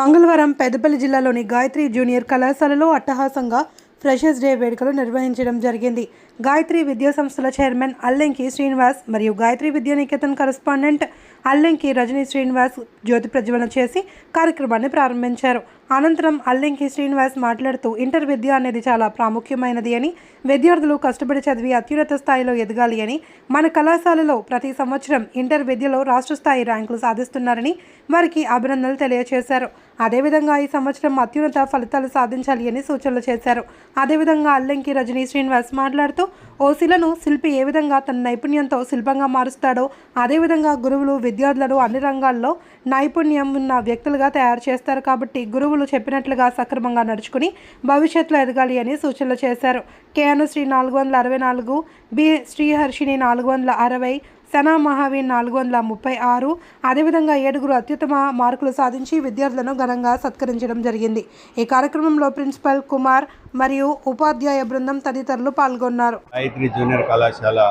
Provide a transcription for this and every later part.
మంగళవారం పెద్దపల్లి జిల్లాలోని గాయత్రి జూనియర్ కళాశాలలో అట్టహాసంగా ఫ్రెషర్స్ డే వేడుకలు నిర్వహించడం జరిగింది. గాయత్రి విద్యా సంస్థల చైర్మన్ అల్లెంకి శ్రీనివాస్ మరియు గాయత్రి విద్యానికేతన్ కరెస్పాండెంట్ అల్లెంకి రజనీ శ్రీనివాస్ జ్యోతి ప్రజ్వలన చేసి కార్యక్రమాన్ని ప్రారంభించారు. అనంతరం అల్లెంకి శ్రీనివాస్ మాట్లాడుతూ ఇంటర్ విద్య అనేది చాలా ప్రాముఖ్యమైనది అని, విద్యార్థులు కష్టపడి చదివి అత్యున్నత స్థాయిలో ఎదగాలి అని, మన కళాశాలలో ప్రతి సంవత్సరం ఇంటర్ విద్యలో రాష్ట్ర స్థాయి ర్యాంకులు సాధిస్తున్నారని వారికి అభినందనలు తెలియజేశారు. అదేవిధంగా ఈ సంవత్సరం అత్యున్నత ఫలితాలు సాధించాలి అని సూచనలు చేశారు. అదేవిధంగా అల్లెంకి రజనీ శ్రీనివాస్ మాట్లాడుతూ ఓ శిలను శిల్పి ఏ విధంగా తన నైపుణ్యంతో శిల్పంగా మారుస్తాడో అదేవిధంగా గురువులు విద్యార్థులను అన్ని రంగాల్లో నైపుణ్యం ఉన్న వ్యక్తులుగా తయారు చేస్తారు. కాబట్టి గురువులు చెప్పినట్లుగా సక్రమంగా నడుచుకుని భవిష్యత్తులో ఎదగాలి అని సూచనలు చేశారు. కే అనుశ్రీ 464, బి శ్రీహర్షిని 460, సనా మహావీన్ 436, అదేవిధంగా 7 అత్యుత్తమ మార్కులు సాధించి విద్యార్థులను ఘనంగా సత్కరించడం జరిగింది. ఈ కార్యక్రమంలో ప్రిన్సిపల్ కుమార్ మరియు ఉపాధ్యాయ బృందం తదితరులు పాల్గొన్నారు. గాయత్రి జూనియర్ కళాశాల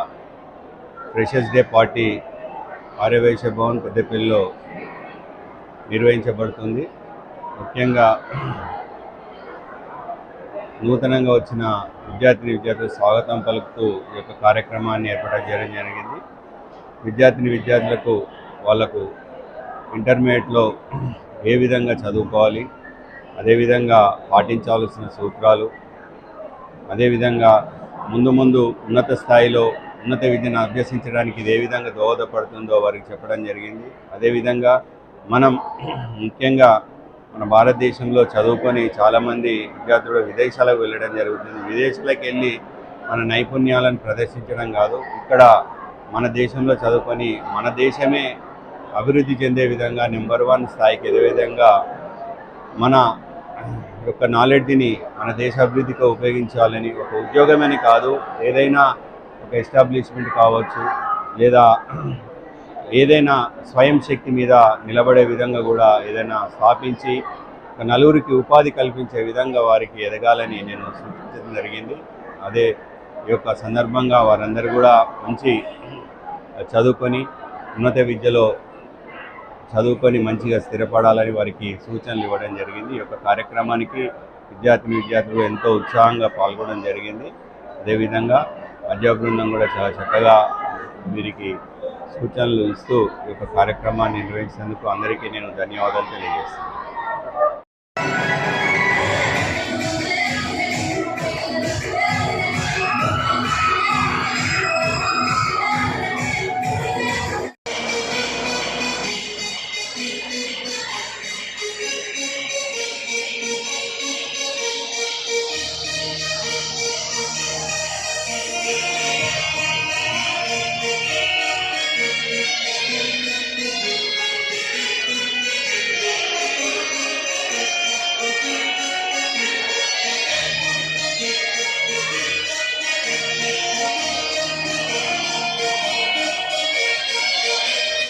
freshers day party Aryavaishya Bhavan పెద్దపల్లిలో నిర్వహించబడుతుంది. ముఖ్యంగా నూతనంగా వచ్చిన విద్యార్థులు స్వాగతం పలుకుతూ ఈ యొక్క కార్యక్రమాన్ని ఏర్పాటు చేయడం జరిగింది. విద్యార్థులకు వాళ్ళకు ఇంటర్మీడియట్లో ఏ విధంగా చదువుకోవాలి, అదేవిధంగా పాటించాల్సిన సూత్రాలు, అదేవిధంగా ముందు ఉన్నత స్థాయిలో ఉన్నత విద్యను అభ్యసించడానికి ఇది ఏ విధంగా దోహదపడుతుందో వారికి చెప్పడం జరిగింది. అదేవిధంగా మనం ముఖ్యంగా మన భారతదేశంలో చదువుకొని చాలామంది విద్యార్థులు విదేశాలకు వెళ్ళడం జరుగుతుంది. విదేశాలకు వెళ్ళి మన నైపుణ్యాలను ప్రదర్శించడం కాదు, ఇక్కడ మన దేశంలో చదువుకొని మన దేశమే అభివృద్ధి చెందే విధంగా నెంబర్ 1 స్థాయికి ఎదే విధంగా మన యొక్క నాలెడ్జ్ని మన దేశ అభివృద్ధికి ఉపయోగించాలని, ఒక ఉద్యోగమని కాదు ఏదైనా ఒక ఎస్టాబ్లిష్మెంట్ కావచ్చు లేదా ఏదైనా స్వయం శక్తి మీద నిలబడే విధంగా కూడా ఏదైనా స్థాపించి ఒక నలుగురికి ఉపాధి కల్పించే విధంగా వారికి ఎదగాలని నేను సూచించడం జరిగింది. అదే ఈ యొక్క సందర్భంగా వారందరూ కూడా మంచి చదువుకొని ఉన్నత విద్యలో చదువుకొని మంచిగా స్థిరపడాలని వారికి సూచనలు ఇవ్వడం జరిగింది. ఈ యొక్క కార్యక్రమానికి విద్యార్థులు ఎంతో ఉత్సాహంగా పాల్గొనడం జరిగింది. అదేవిధంగా అధ్యాపక బృందం కూడా చాలా చక్కగా వీరికి సూచనలు ఇస్తూ ఈ యొక్క కార్యక్రమాన్ని నిర్వహించినందుకు అందరికీ నేను ధన్యవాదాలు తెలియజేస్తున్నాను.